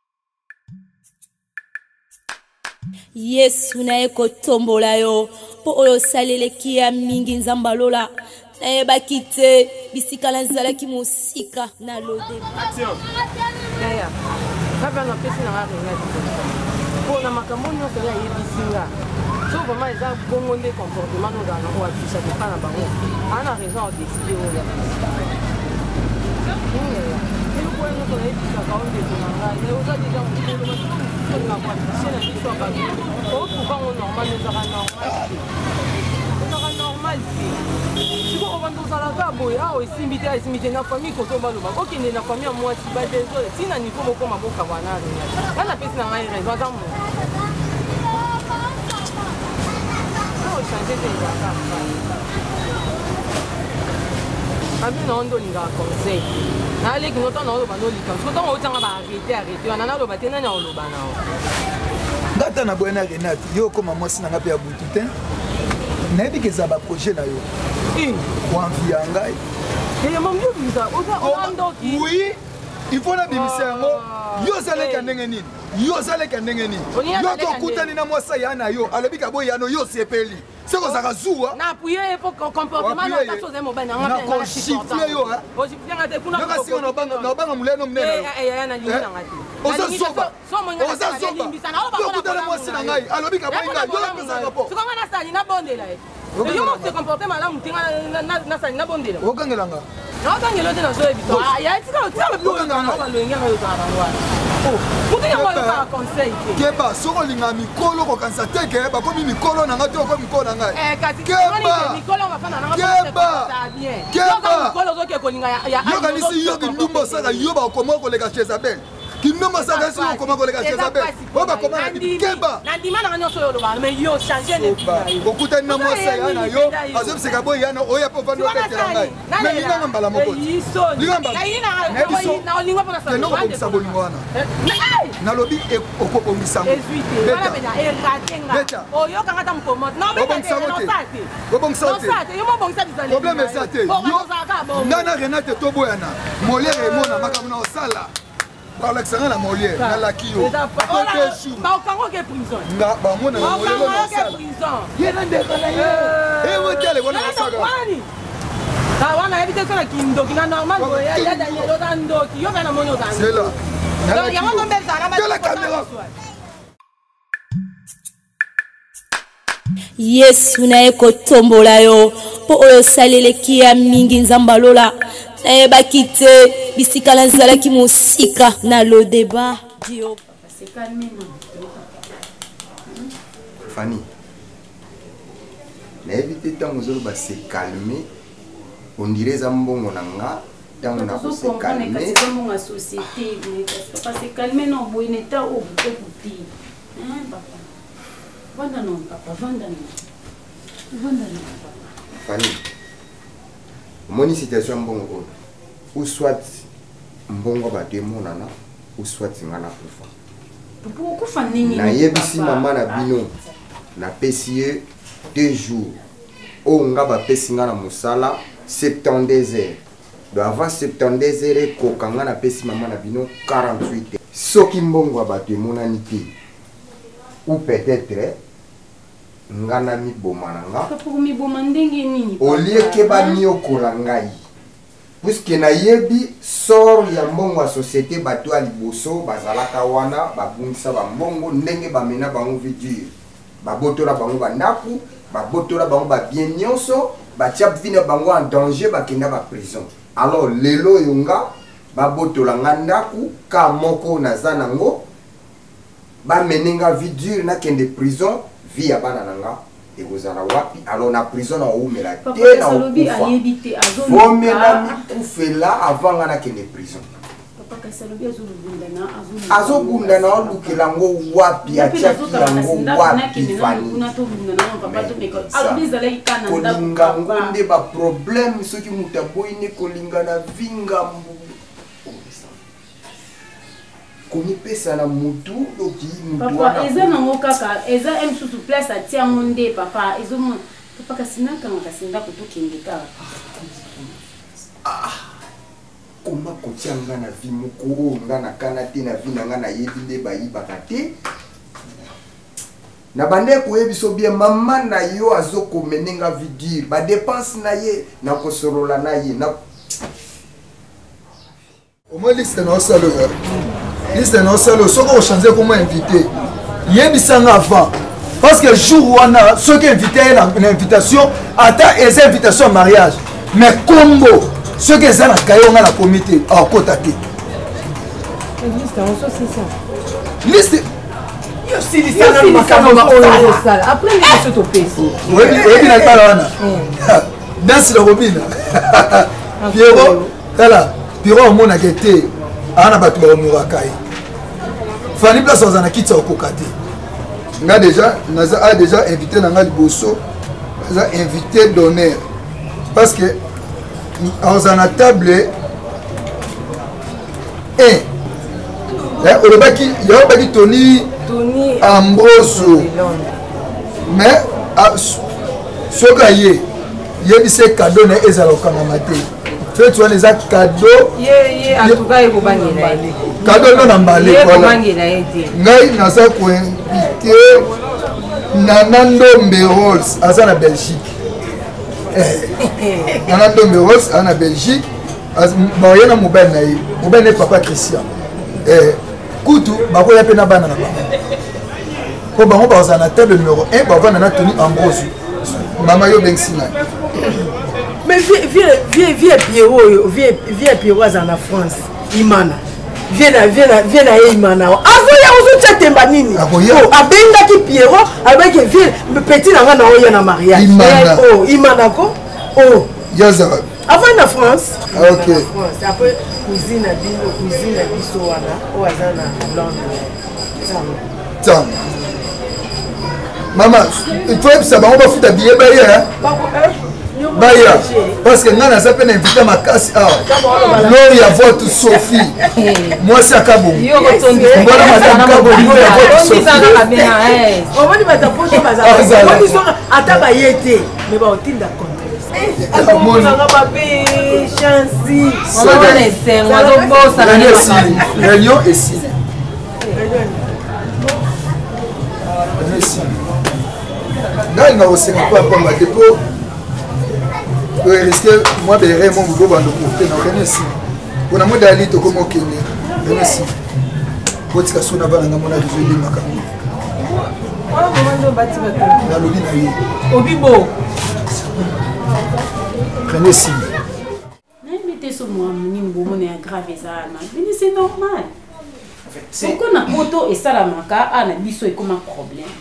Yesu naye kotombola yo po oyo saleleki ya mingi nzamba lola nayebaki te bisika nazalaki mosika na lode yaya kaka napesi na nga renati mpo na makambo nyonso oyo ayebisi nga so vraimen eza bongo nde comportement nozala nango afisha koka na bango aa na raison ya décide oyo eloko oyo nyonso nayebisaka o ndeko na ngai oza deja mokolo na koafishe na biso ya bato okukango normal ezaka normal te ezaka normal te siko obanda ozalaka boye awa esimbi te na famille koto baloba okende na famille ya mwasi badesole ntina nifo bokoma bokabwana renati nga napesi na ngai raison aza mo ochange te ezalaka abi na ondo olingaka conseil naleki notana oloba nolika siko ntango otanga baarrete wana naloba te nani aoloba nao ngata na boye na renate yo okoma mwasi na nga mpe ya butu te nayebi ke eza baprojet na yo oanvi ya ngai oui il faut nabimisa yango yo ozaleka ndenge nini yo tokutani na mwasi ya na yo alobi kaboye yano yo sepeli seko ozaka zuwa nakosifle yo naobanga muleno munene ozazoba yokutana mwasi na ngai alobi kaboye ngai yo napesaka po okangelanga keba soko olinga mikolo kokanisa teke bakomi mikolo na ngai te okomi mikolo na ngai yokanisi yo kindumba osala yo bakoma koleka Jezabel kindumba osala esi okoma koleka Jezabel oyo bakoma na bibi keba okutani na mwasi ya na yo azobiseka boye yana oyo apo ovandi obetela ngai me linganga mbala moko lingambala okobongisa bolingo wana nalobi okobongisa problème eza te nga na renate toboyana moliere emona makambo na osala balakisanga na moliere nalaki yo nga bamona na molelo na osala ye na ndeko na ye ewotele wana osaka wana yebi te sola kindoki na normal ya Daniel oza ndoki yo mpe na moni oza ndoki yango tombe ezala kamera Yesu naye kotombola yo po oyo saleleki ya mingi nzamba lola nayebaki te bisika nazalaki mosika na lodeba dio Fanny nayebi te ntango ozoloba se calme on dirait eza mbongo na nga tant on a se calmer. La société, parce que calmer non, bon état au bout petit. Hein, papa. Vanda non, papa, vanda non. Vanda non, papa. Fanny, mon situation bon ou soit mbongo ba demonana ou soit ngana kufa. Pourquoi Fanny na yebisi mama na bino na pesier 2 jours. O nga ba pesinga na musala 72 heures. Do avant 72 heures ko kanga na pesi mama na bino 48 heures. Soki mbongo ba demonani te. Ou peut-être ngana mi bomananga pour mi bomandenge nini au lieu que ba nyokola ngai puisque na yebi sort ya mbongo ya société bato ya liboso bazalaka wana babungisa ba mbongo ndenge bamena bango vidure babotola bango bandaku babotola bango ba bien nyonso batia vina bango en danger bakenda ba prison. Alors lelo yonga babotola ngandaku ka moko naza nango bamenenga vidure na kende prison via banananga ekozala wapi. Alors na prison na oumela te na okufa vomela mikufela avant nga na kende prison. Azobunda na olukela ngo wapi atiaki yango wapi Fanny kolinga ngo nde baproblème soki moto aboyine kolinga na vingambu konipesa na mutu loki mutu papa eza nango kaka eza msusu place atia ngonde papa ezo papa kasinaka ngakasinda kutokende kaka koma kotia nga na vi moko nga na kana te na vi na nga na yebi nde bayibaka te na bande koyebiso bien mama na yo azokomenenga vidure badepense na ye na kosolola na ye na au moins liste na osalo liste na osalo soko changer comment inviter yebisanga avant parce que jour wana soki invité na invitation ata les invitations mariage mais combo soki eza na kayo nga na comité akota te liste na oso c'est ça liste yo silisana makambo oyo osala après les autres pesi oyebi na libala wana danse la robina Pierrot tala Pierrot omonaka te ana bato baomuraka ye Fanny place oza na kiti ya okoka te nga déjà naza déjà invité na nga liboso naza invité d'honneur parce que oza na table olobaki yobaki Tony Ambroso mais soka ye yebise cadeau na ezala okangama te fete wana eza cadeau cadeau no na mbale ngai naza koinvite Nana Ndombe Rose aza na Belgique Nana Ndombe Rose aza na Belgique baoye na mobile na ye mobile na ye papa Christian kutu bakoya mpe na bana na bango po bango bakozala na table numéro 1 bavanda na Tony Ambrose mama yo bengisi nani mais vieux Pierrot aza na France imana viens na ye imana azoya ozotia temba nini abengaki Pierrot abengaki vie petit na nga na oya na mariage imana ko yazara avant na France ok après cousine na biso wana o aza na Londres tam mama il faut que ça bango bafuta billet baya baya parce que nga naza mpe na invité makasi awa lori ya vote Sophie mwasi akabongwana madame kabongo ya vote Sophie omoni batapoto ata baye te me baotinda akomonanga babe chansi réunion esili ngai nga kosenga mpo apamba te mpo risque moi bere mo mbo bando porter na rien ici on a modali to comme okende merci potika sona bana nga mona bizo de makambo na lobi na ye obibo rien ici n'imite so moi nimbo mona ya grave ça mais c'est normal pourquoi na poto et ça la maka ana biso et comme un problème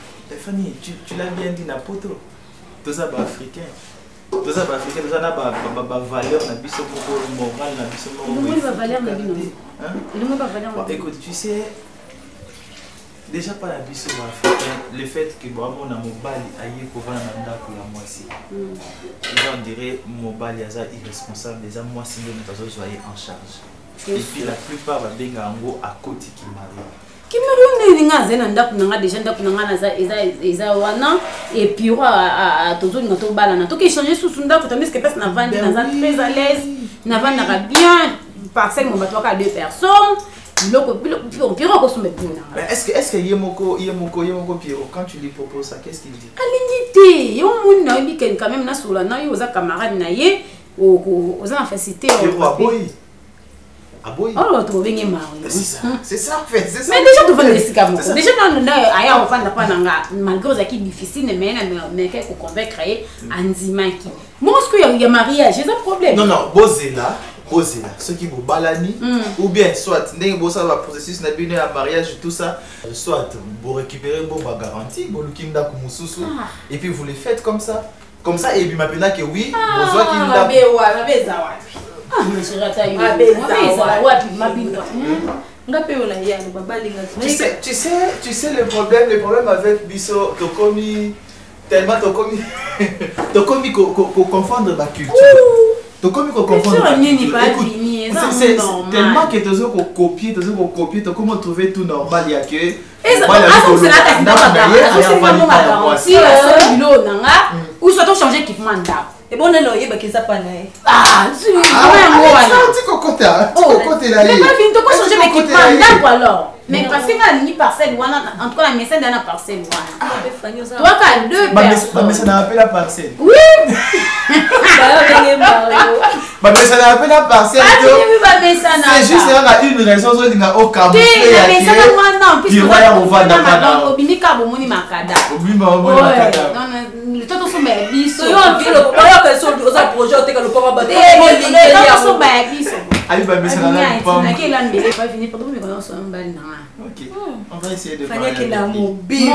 Fanny tu l'as bien dit na poto tous ça africain Tout ça, Africain, tout ça, na valeur, na biso morale, na biso morale. Il valeur, na biso. Il pas valeur. Écoute, tu sais, déjà pas la biso africain, le fait que vraiment na mobali aye ko vana na ndako ya mwasi. On dirait mobali aza irresponsable, déjà mwasi nde mutazo soyez en charge. Et puis la plupart va benga ngo à côté qui marie. Kimeroun nga zena ndako nanga déjà ndako nanga na eza wana et puis a tozo nga to bala na to ki changer sous ndako tandis que personne na vendre na za très à l'aise na vendre bien parcelle mon bateau à 2 personnes. Est-ce que Yemoko Pierrot, quand tu lui proposes ça, qu'est-ce qu'il dit? Alinité, Yomon n'a dit quand même na sur la naïe aux camarades naïe aux facilité. Aboy. Oh, tu vas venir marier. C'est ça en fait, c'est ça. Mais déjà tu vas laisser comme ça. Déjà non aya on va pas nanga malgré ça qui difficile mais quelque convaincre anzimaki. Moi ce que y a mariage, j'ai un problème. Non, Bozela, ceux qui vous balani ou bien soit ndenge bossa va processus na bino ya mariage tout ça, soit vous récupérez bon ba garantie, bon lukinda kumususu et puis vous les faites comme ça et puis maintenant que oui, besoin qu'il nda tu sais le problème avec biso tokomi tellement tokomi confondre la culture. C'est tellement que tu as copié, comment trouver tout normal, il y a que changer équipement. Et bon, non, il y a qui ça pas naïf. Ah, tu es mais parce que ni parcelle en tout cas la médecine dans la parcelle toi tu as 2 personnes mais ça n'a pas la parcelle oui mais ça n'a pas la parcelle c'est juste une raison il y a au camp ok, on va essayer de parler avec lui.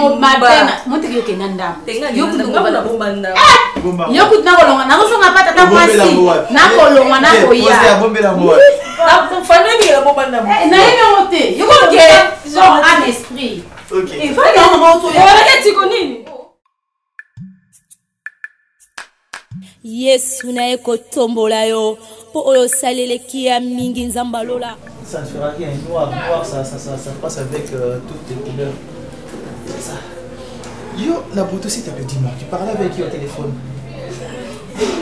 Yesu na ekotombola yo po oyo saleleki ya mingi nzamba lola. Ça ne fera rien, noir, ça passe avec toutes les couleurs. C'est ça. Yo, la beauté, s'il te plaît, dis-moi, tu parlais avec qui au téléphone?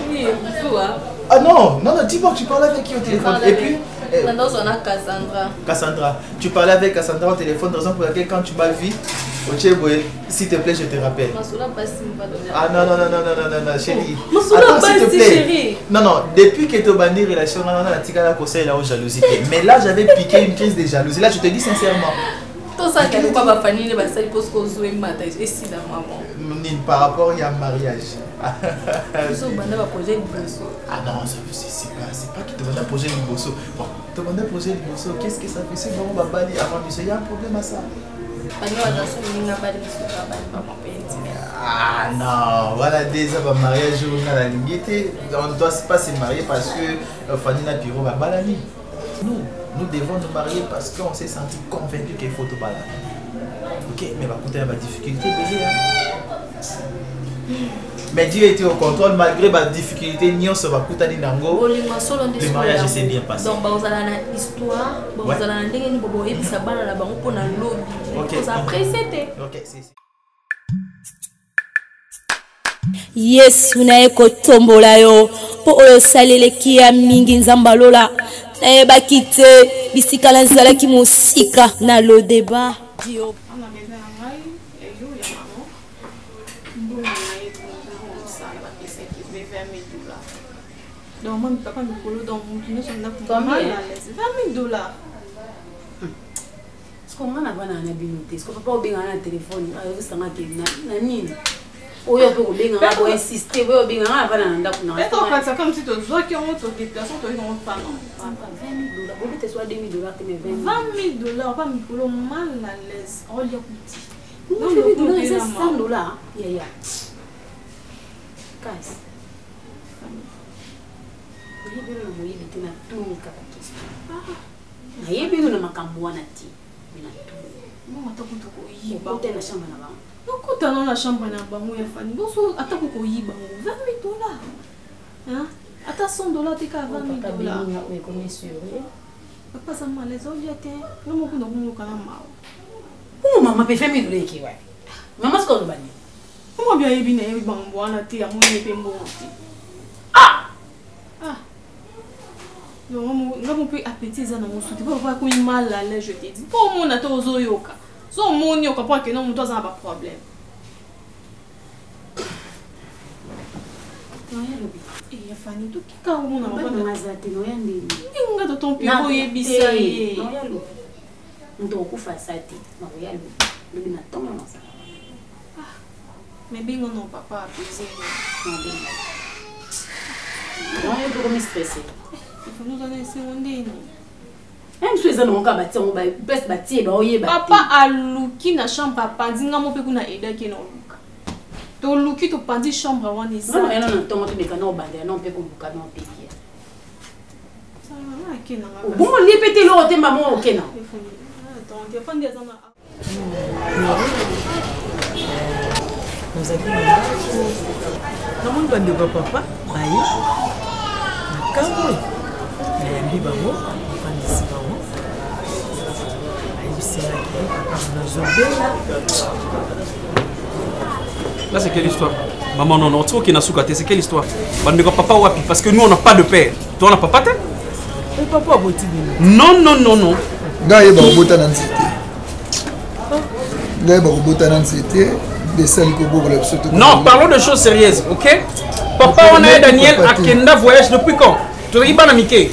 Oui, toi. Ah non, dis-moi, tu parlais avec qui au téléphone? Et puis maintenant, on a Cassandra. Cassandra, tu parlais avec Cassandra au téléphone, raison pour laquelle quand tu m'as vu, s'il te plaît, je te rappelle. Ah non, chérie. Attends, s'il te plaît. Non, depuis que tu as banni relation, on a tika conseil là aux jalousie. Mais là, j'avais piqué une crise de jalousie. Là, je te dis sincèrement. Tout ça, tu pas ma famille, mais ça, il faut qu'on joue un matin. Et si dans maman. Par rapport à mariage. Ah non, c'est pas qu'il te demande un projet de bosso. Bon, te demande un projet de bosso, qu'est-ce que ça fait? C'est bon, on va balayer avant de se il y a un problème à ça. Ah non, voilà déjà le mariage on a la limite. On ne doit pas se marier parce que Fanny n'a Piro va balani. Nous devons nous marier parce qu'on s'est senti convaincu qu'il faut tout balader. Ok, mais va coûter la difficulté, bébé. Mais Dieu était au contrôle malgré ma difficulté. Nous se va coûter des nango. Le mariage s'est bien passé. Donc, vous avez une histoire. Vous avez un délai. Vous avez un sabbat là-bas. On peut un lobby. Vous appréciez. Ok, c'est ça. Yesu na ekotombola yo po oyo saleleki ya mingi nzamba lola na bakite bisika la nzalaki musika na lo débat dio donc moi papa me polo donc nous sommes là pour $20. Est-ce qu'on a pas na binoté? Est-ce qu'on peut pas obenga na téléphone? Ah, ça m'a dit na nini? Oyo pe obenga na bo insister, oyo obenga na pas na ndako na. Est-ce qu'on fait ça comme si tu vois qu'il y a une autre déplacement, tu n'as pas non. $20. Bon peut-être soit $2000 mais $20, pas me polo mal à l'aise. On lui a petit. Non, $20 c'est $100. Yeah. Guys. Okutana na chambre na bango ya Fanny. Boso atako ko yiba $20. Hein? Ata $100 tika $20. Oui, comment sûr. Papa ça m'a les autres était. Non mon coup no kana mal. Oh maman peut faire mes qui ouais. Maman ce qu'on va dire. Comment bien yebi na yebi bango na te ya mo yepe mbo. Ah. Non mon peut appétit ça na mo souti. Pas ko mal à l'aise je te dis. Pour mon na to ozoyoka. So mon yo comprend que non mon doit avoir problème. Non ya lobi. Et Fanny tout qui ka mon na ba mazate no ya ndini. Ninga to ton piro yebisa ye. Non ya lobi. Ndo kufa sati. Ma ya lobi. Lobi na toma na sa. Mais bingo non papa apaiser. Non bingo. Non ya lobi me stresser. Il faut nous donner ces ondeni. Même si on a bâti, on va bâtir, papa a luki na chambre papa ndinga mo pe kuna eda ke na luka. To luki to pandi chambre wana isa. Non, non, to mo to beka na obanda na pe ko luka na pe kia. Ça va ke na. Bon li pété lo te maman o kena. Attends, tu pas des ana. Nous avons na mon bande de papa, baye. Kamwe. Na yambi bango. Là c'est quelle histoire? Maman non, tu vois qu'il y a c'est quelle histoire? Papa wapi? Parce que nous on n'a pas de père. Toi on n'a pas papa? Papa non non non non. Gaye ba robota na nzete. Gaye ba robota na nzete. Non, parlons de choses sérieuses, ok? Papa on a Daniel à Kenda voyage depuis quand? Tu as pas Mickey.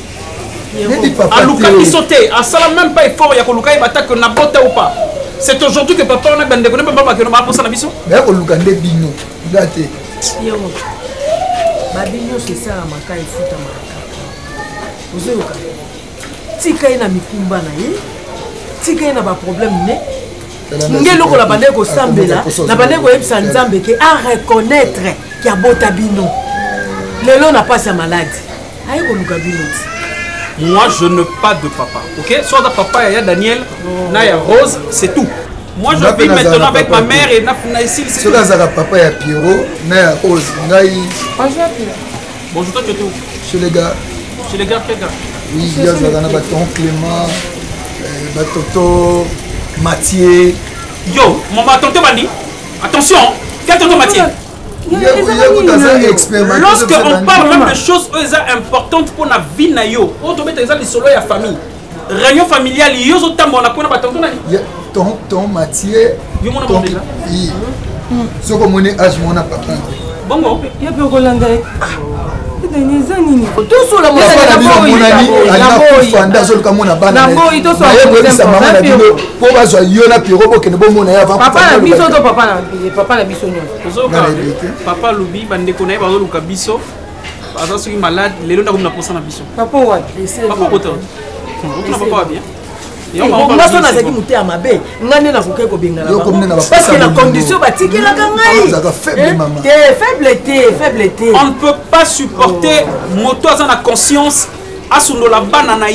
À Luka Bisoté, à ça même pas effort, il y a que Luka Ibata que n'a pas ou pas. C'est aujourd'hui que papa on a bandé, on ne peut pas que nous avons ça na biso. Mais que Luka de bino, gâté. Yo. Babino c'est ça la maka et futa maka. Ozoyoka. Tika ina mikumba na ye. Tika ina ba problème ne. Ngelo ko la bande ko sambela, na bande ko yebisa nzambe ke à reconnaître qu'il y a bota bino. Lelo n'a pas sa maladie. Aye ko Luka bino. Moi, je n'ai pas de papa, ok? Soit de papa, il y a Daniel, il y a Rose, c'est tout. Moi, je vis maintenant avec ma mère et Naïsil, c'est tout. Soit de papa, il y a Pierrot, il y a Rose, Bonjour, toi, tu es où? Chez les gars. Chez les gars, quel gars? Oui, il y a Bâton Clément, Batoto, Mathieu. Yo, maman, tonton Bandi, attention, quel tonton Mathieu? Lorsque on parle même de choses importantes pour la vie na yo, on tombe dans les solos et la famille. Réunion familiale, yo zo tambo na kona batonto nani? Ton Mathieu. Yo mona bon déjà. Oui. Ce que mon âge mon papa. Bongo. Ya pe kolanga. Neza nini? Tout sur la mon ami, ala fanda zo kamona bana. Na boy to so. Sa maman na bino po bazwa yo na piro bo kene bo mona ya va. Papa na biso to papa na biso nyo. Papa lubi bande kona ba zo luka biso. Baza soki malade, lelo ndako na posa na biso. Papa wa. Papa poto. On na papa bien. Nga so nazaki muté ya mabe, ngane na fukai ko bengala. Parce que la condition batikela ka ngai. Faible. On ne peut pas supporter moto à la conscience à son la banana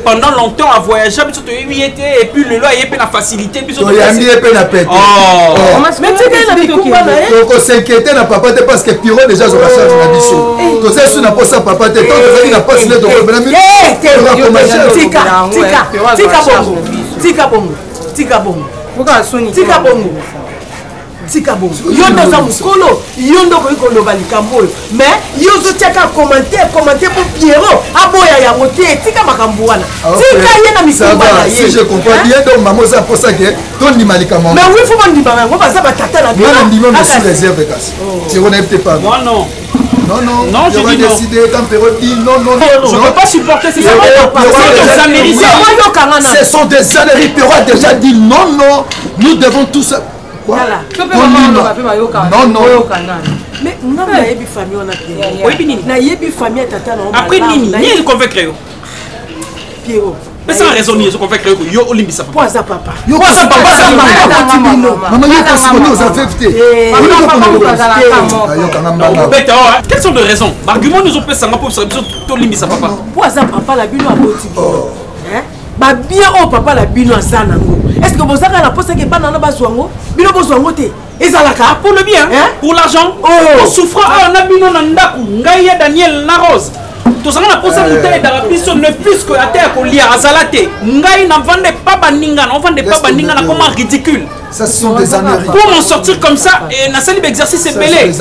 pendant longtemps à voyager et puis le lot est la facilité puis oh mais tu sais la bikumba na ye ko s'inquiéter na papa te parce que Piro déjà zo charge na biso to c'est sur na posa papa te to ça na pas le donc tika bongo tika bongo yo ndo za mukolo yo ndo ko loba likambo mais yo zo tiaka commenter pour Pierrot aboya ya moté tika makambo wana tika ye na mikumba na ye si je comprends bien donc maman ça pour ça que ton ni malikamo mais oui faut mon libérer on va ça tata la bien on dit même sous réserve casse si on n'est pas moi non non je vais décider quand Pierrot dit non je ne peux pas supporter ces ce sont des âneries Pierrot a déjà dit non nous devons tous voilà. Non. Mais non, na yebi famille on a Pierrot. Oui, nini. Na yebi famille tata na. Après nini? Ni il convaincre yo. Pierrot. Mais sans raisonner, ce qu'on fait créer que yo olimbisa papa. Poisa papa. Yo poisa papa ça maman. Maman yo kasi ko nous avefté. Quelles sont les raisons? L'argument nous ont fait ça pour ça olimbisa papa. Poisa papa la bino aboti. Hein? Ba bien o papa la bino asana ngo. Est-ce que vous avez la poste que banana bazwango? Bino bozwango te. Ezalaka pour le bien, pour l'argent. On souffre on a bino na ndaku, ngai ya Daniel na Rose. Tout ça on a posé bouteille d'arabisson ne plus que à terre ko lia azalate. Ngai na vende pas baninga, on vende pas baninga na comment ridicule. Ça sont des âneries. Pour m'en sortir comme ça et na sali exercice c'est belé.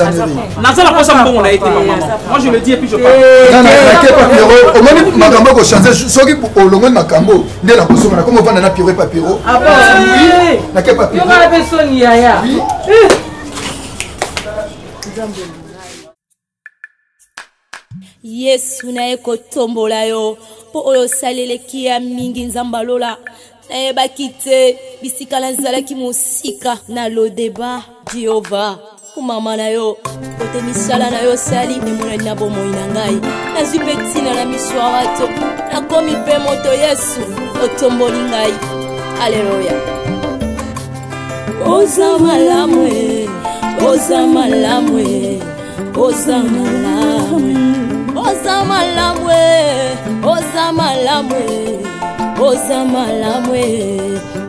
Na ça la poste bon on a été maman. Moi je le dis et puis je parle. Non na papiro, au moins makambo ko changer soki au longo makambo, ndé la poste na comme on va na pire papiro. Ah bon oui. Na ke papiro. Yo ka personne yaya. Oui. Yesu naye kotombola yo po oyo saleleki ya mingi nzamba lola nayebaki te bisika nazalaki mosika na lodeba Jehova kumama na yo kote misala na yo sali emonani na bomoi na ngai nazwi mpe ntina na miso ya bato nakomi mpe moto Yesu otomboli ngai aleluya oza malamu oza malamu oza malamu oza malamwe oza malamwe oza malamwe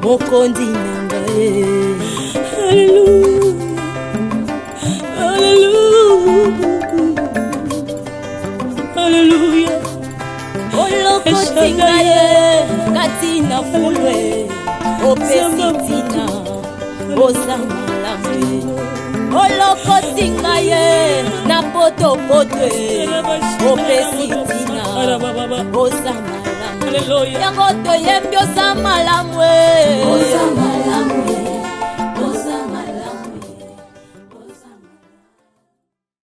mokondi nangae haleluya olokotingaye katina fulwe opesitina oza malamwe olokotingaye na potopotwe opesitina oza malamwe yango toyembi oza malamwe oza malamwe